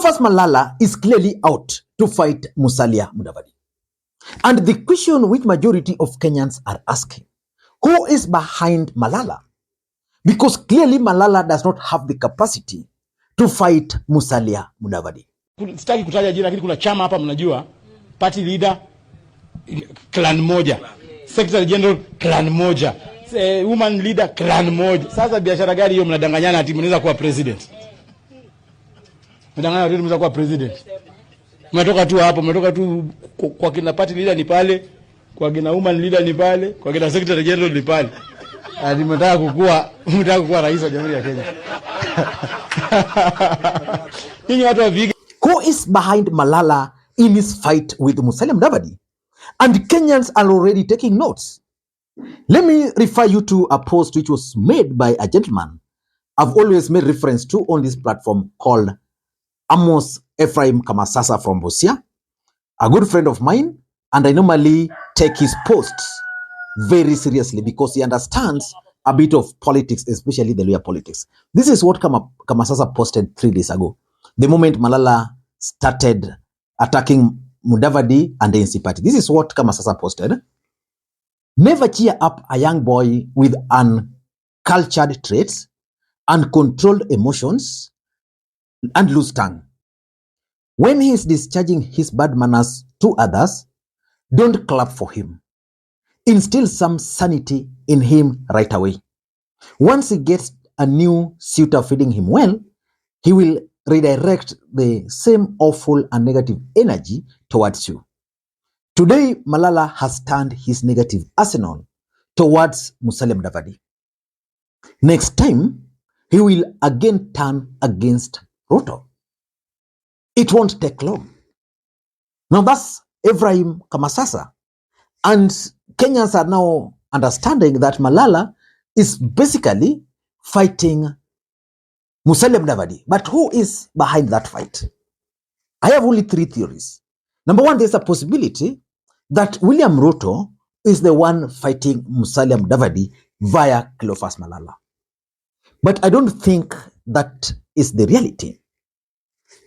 Cleophas Malala is clearly out to fight Musalia Mudavadi. And the question which majority of Kenyans are asking, who is behind Malala? Because clearly Malala does not have the capacity to fight Musalia Mudavadi. Sitaki kutaja jina, lakini kuna chama hapa mnajua, party leader clan moja, secretary general clan moja, woman leader clan moja. Sasa biashara gani hiyo mnadanganyana ati mnaweza kuwa president? Mnadanganya ati mnaweza kuwa president. Mmetoka tu hapo, mmetoka tu kwa kina party leader ni pale, kwa kina woman leader ni pale, kwa kina secretary general ni pale. Ati mnataka kuwa rais wa Jamhuri ya Kenya. Who is behind Malala in his fight with Musalia Mudavadi? And Kenyans are already taking notes. Let me refer you to a post which was made by a gentleman I've always made reference to on this platform called Amos Ibrahim Kamasasa from Busia, a good friend of mine, and I normally take his posts very seriously because he understands a bit of politics, especially the Luhya politics. This is what Kamasasa posted 3 days ago. The moment Malala started attacking Mudavadi and the NC party. This is what Kamasasa posted. Never cheer up a young boy with uncultured traits, uncontrolled emotions, and loose tongue. When he is discharging his bad manners to others, don't clap for him. Instill some sanity in him right away. Once he gets a new suitor feeding him well, he will redirect the same awful and negative energy towards you. Today, Malala has turned his negative arsenal towards Musalia Mudavadi. Next time, he will again turn against Ruto. It won't take long. Now that's Ibrahim Kamasasa. And Kenyans are now understanding that Malala is basically fighting Musalia Mudavadi. But who is behind that fight? I have only 3 theories. Number 1, there's a possibility that William Ruto is the one fighting Musalia Mudavadi via Cleophas Malala. But I don't think that is the reality.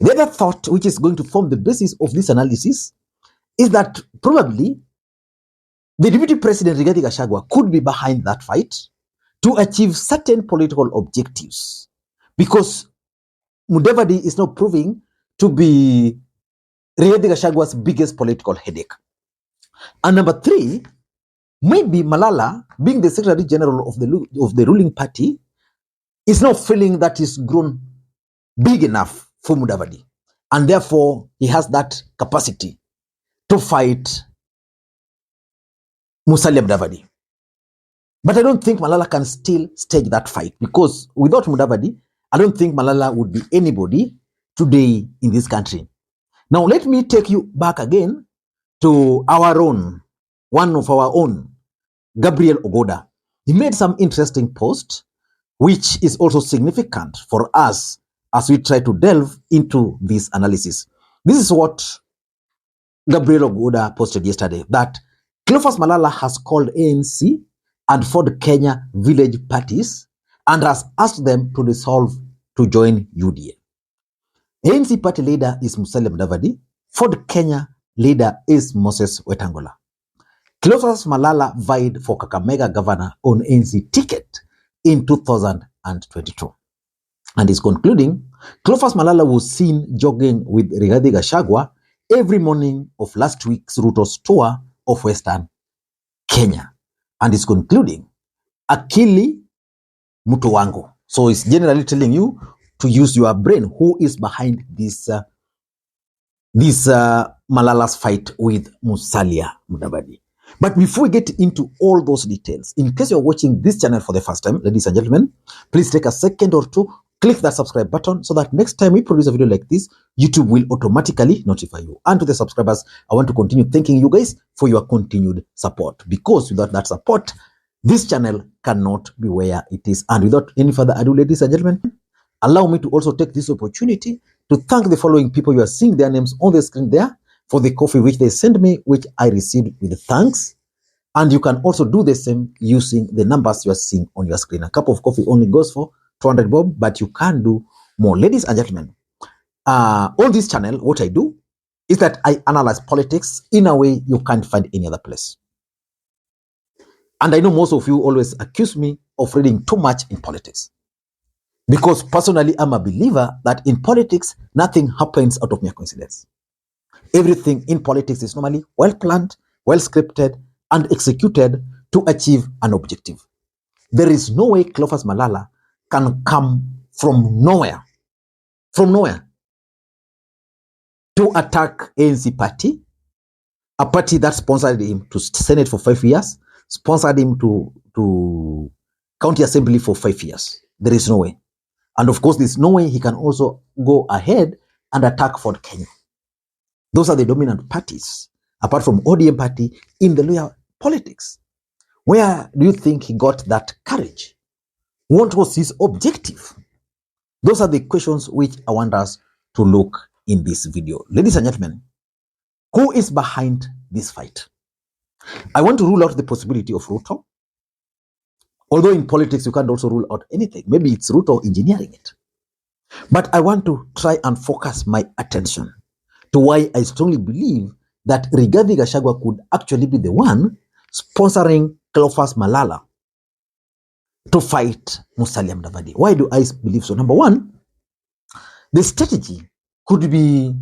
The other thought which is going to form the basis of this analysis is that probably the Deputy President Rigathi Gachagua could be behind that fight to achieve certain political objectives, because Mudavadi is now proving to be Rigathi Gachagua's biggest political headache. And number 3, maybe Malala, being the Secretary General of the ruling party, is now feeling that he's grown big enough for Mudavadi, and therefore he has that capacity to fight Musalia Mudavadi. But I don't think Malala can still stage that fight, because without Mudavadi, I don't think Malala would be anybody today in this country. Now let me take you back again to our own, one of our own, Gabriel Ogaga. He made some interesting post, which is also significant for us as we try to delve into this analysis. This is what Gabriel Ogaga posted yesterday, that Cleophas Malala has called ANC and Ford Kenya village parties and has asked them to dissolve to join UDA. ANC party leader is Musalia Mudavadi. Ford Kenya leader is Moses Wetangula. Cleophas Malala vied for Kakamega governor on ANC ticket in 2022. And is concluding, Cleophas Malala was seen jogging with Rigathi Gachagua every morning of last week's Ruto's tour of Western Kenya. And is concluding, Akili Mtu wangu. So it's generally telling you to use your brain. Who is behind this Malala's fight with Musalia Mudavadi? But before we get into all those details, in case you're watching this channel for the first time, ladies and gentlemen, please take a second or two, click that subscribe button so that next time we produce a video like this, YouTube will automatically notify you. And to the subscribers, I want to continue thanking you guys for your continued support, because without that support, this channel cannot be where it is. And without any further ado, ladies and gentlemen, allow me to also take this opportunity to thank the following people. You are seeing their names on the screen there for the coffee which they sent me, which I received with thanks. And you can also do the same using the numbers you are seeing on your screen. A cup of coffee only goes for 200 bob, but you can do more. Ladies and gentlemen, On this channel, what I do is that I analyze politics in a way you can't find any other place. And I know most of you always accuse me of reading too much in politics. Because personally, I'm a believer that in politics, nothing happens out of mere coincidence. Everything in politics is normally well planned, well scripted, and executed to achieve an objective. There is no way Cleophas Malala can come from nowhere to attack ANC party, a party that sponsored him to Senate for 5 years, sponsored him to county assembly for 5 years. There is no way. And of course, there's no way he can also go ahead and attack Ford Kenya. Those are the dominant parties, apart from ODM party, in the Luhya politics. Where do you think he got that courage? What was his objective? Those are the questions which I want us to look in this video. Ladies and gentlemen, who is behind this fight? I want to rule out the possibility of Ruto. Although in politics, you can't also rule out anything. Maybe it's Ruto engineering it. But I want to try and focus my attention to why I strongly believe that Rigathi Gachagua could actually be the one sponsoring Cleophas Malala to fight Musalia Mudavadi. Why do I believe so? Number one, the strategy could be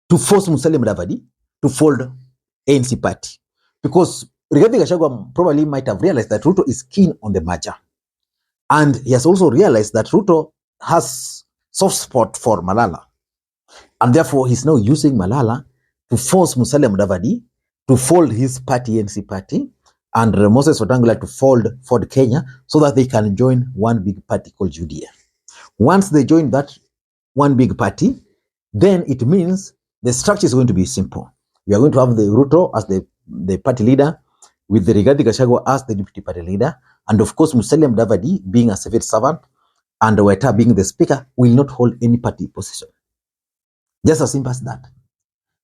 to force Musalia Mudavadi to fold ANC party. Because Rigathi Gachagua probably might have realized that Ruto is keen on the merger. And he has also realized that Ruto has soft spot for Malala. And therefore, he's now using Malala to force Musalia Mudavadi to fold his party, ANC party, and Moses Wetangula to fold Ford Kenya so that they can join one big party called UDA. Once they join that one big party, then it means the structure is going to be simple. We are going to have the Ruto as the party leader, with the Rigathi Gachagua as the deputy party leader, and of course Musalia Mudavadi being a civil servant and Weta being the speaker will not hold any party position. Just as simple as that.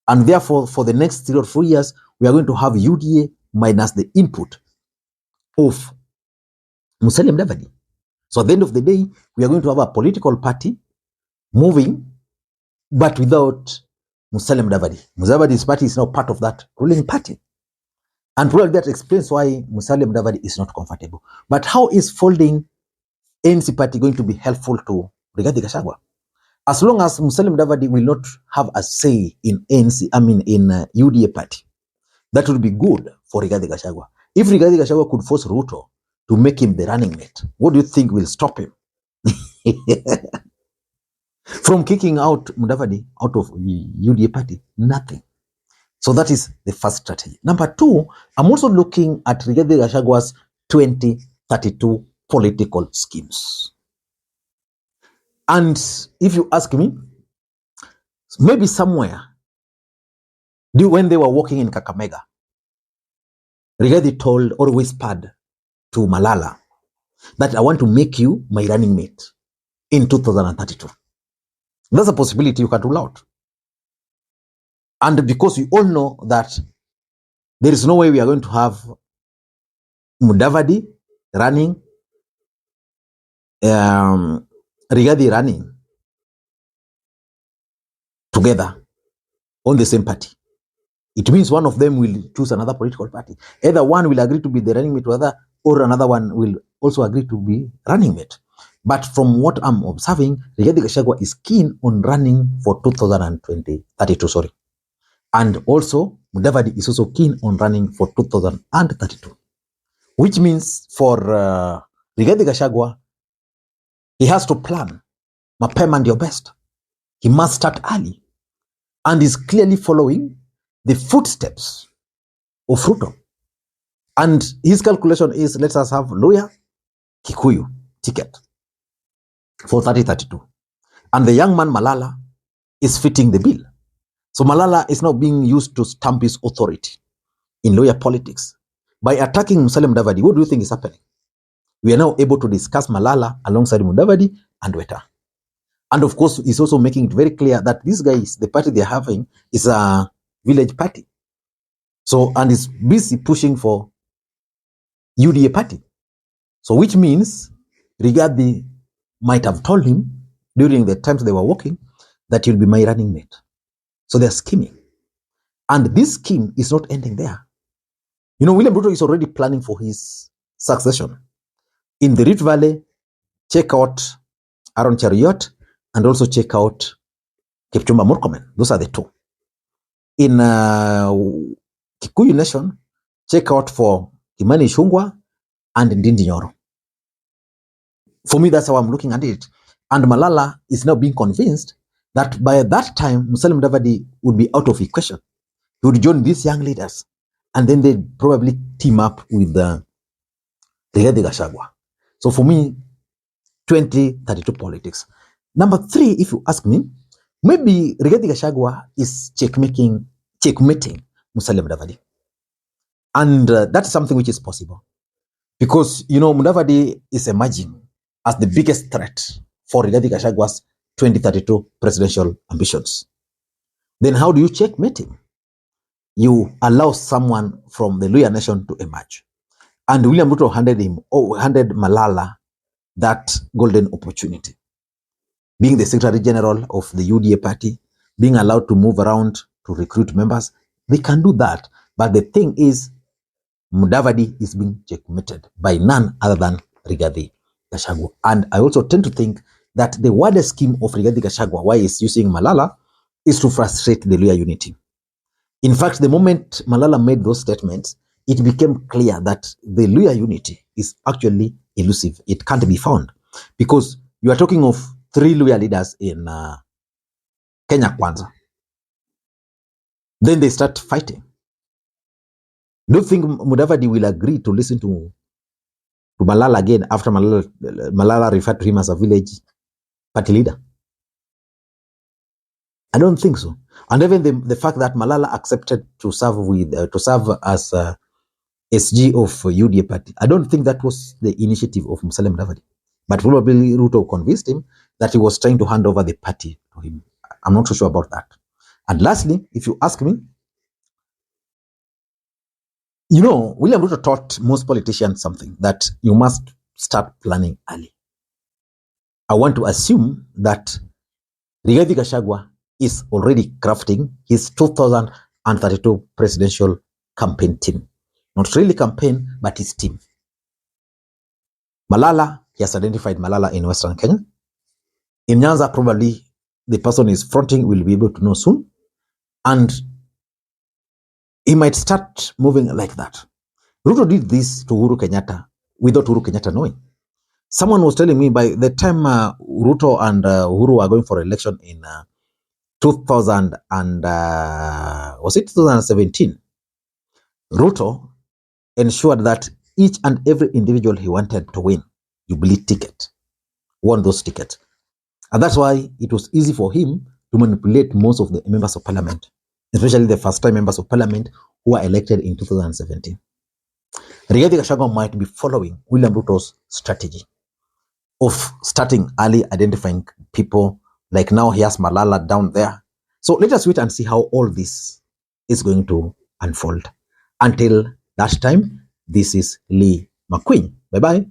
And therefore, for the next 3 or 4 years, we are going to have UDA minus the input of Musalia Mudavadi. So at the end of the day, we are going to have a political party moving, but without Musalia Mudavadi. Mudavadi's party is now part of that ruling party. And probably that explains why Musalia Mudavadi is not comfortable. But how is folding ANC party going to be helpful to Rigathi Gachagua? As long as Musalia Mudavadi will not have a say in ANC, in UDA party, that will be good for Rigathi Gachagua. If Rigathi Gachagua could force Ruto to make him the running mate, what do you think will stop him from kicking out Mudavadi out of UDA party? Nothing. So that is the first strategy. Number two, I'm also looking at Rigathi Gachagua's 2032 political schemes. And if you ask me, maybe somewhere, when they were walking in Kakamega, Rigathi told or whispered to Malala that I want to make you my running mate in 2032. That's a possibility you can rule out. And because we all know that there is no way we are going to have Mudavadi running, Rigathi running together on the same party. It means one of them will choose another political party. Either one will agree to be the running mate to other, or another one will also agree to be running mate. But from what I'm observing, Rigathi Gachagua is keen on running for 2032. And also, Mudavadi is also keen on running for 2032. Which means for Rigathi Gachagua, he has to plan. Mapema ndio best. He must start early. And is clearly following the footsteps of Ruto. And his calculation is, let us have Luhya, Kikuyu ticket for 3032. And the young man Malala is fitting the bill. So Malala is now being used to stamp his authority in Luhya politics. By attacking Musalia Mudavadi, what do you think is happening? We are now able to discuss Malala alongside Mudavadi and Weta. And of course, he's also making it very clear that these guys, the party they're having, is a village party. So, and is busy pushing for UDA party. So, which means Rigathi might have told him during the times they were working that you'll be my running mate. So they're scheming. And this scheme is not ending there. You know, William Ruto is already planning for his succession. In the Rift Valley, check out Aaron Chariot and also check out Kipchumba Murkomen. Those are the two. In Kikuyu Nation, check out for Kimani Ichung'wah and Ndindi Nyoro. For me, that's how I'm looking at it. And Malala is now being convinced that by that time, Musalia Mudavadi would be out of equation. He would join these young leaders, and then they'd probably team up with Rigathi Gachagua. So for me, 2032 politics. Number 3, if you ask me, maybe Rigathi Gachagua is checkmating Musalia Mudavadi. And that's something which is possible. Because, you know, Mudavadi is emerging as the biggest threat for Rigathi Gachagua's 2032 presidential ambitions. Then how do you checkmate him? You allow someone from the Luhya Nation to emerge. And William Ruto handed Malala that golden opportunity. Being the Secretary General of the UDA party, being allowed to move around to recruit members, they can do that. But the thing is, Mudavadi is being checkmated by none other than Rigathi Gachagua. And I also tend to think that the wider scheme of Rigathi Gachagua, why he's using Malala, is to frustrate the Luhya unity. In fact, the moment Malala made those statements, it became clear that the Luhya unity is actually elusive. It can't be found because you are talking of 3 Luhya leaders in Kenya Kwanza. Then they start fighting. Don't think Mudavadi will agree to listen to Malala again after Malala referred to him as a village party leader. I don't think so. And even the fact that Malala accepted to serve as SG of UDA party, I don't think that was the initiative of Musalia Mudavadi. But probably Ruto convinced him that he was trying to hand over the party to him. I'm not so sure about that. And lastly, if you ask me, you know, William Ruto taught most politicians something, that you must start planning early. I want to assume that Rigathi Gachagua is already crafting his 2032 presidential campaign team. Not really campaign, but his team. Malala, he has identified Malala in Western Kenya. In Nyanza, probably the person he's fronting will be able to know soon. And he might start moving like that. Ruto did this to Uhuru Kenyatta without Uhuru Kenyatta knowing. Someone was telling me by the time Ruto and Uhuru are going for election in 2017, Ruto ensured that each and every individual he wanted to win Jubilee ticket won those tickets. And that's why it was easy for him to manipulate most of the members of parliament, especially the first-time members of parliament who were elected in 2017. Rigathi Gachagua might be following William Ruto's strategy of starting early, identifying people, like now he has Malala down there. So let us wait and see how all this is going to unfold. Until that time, this is Lee Makwiny. Bye-bye.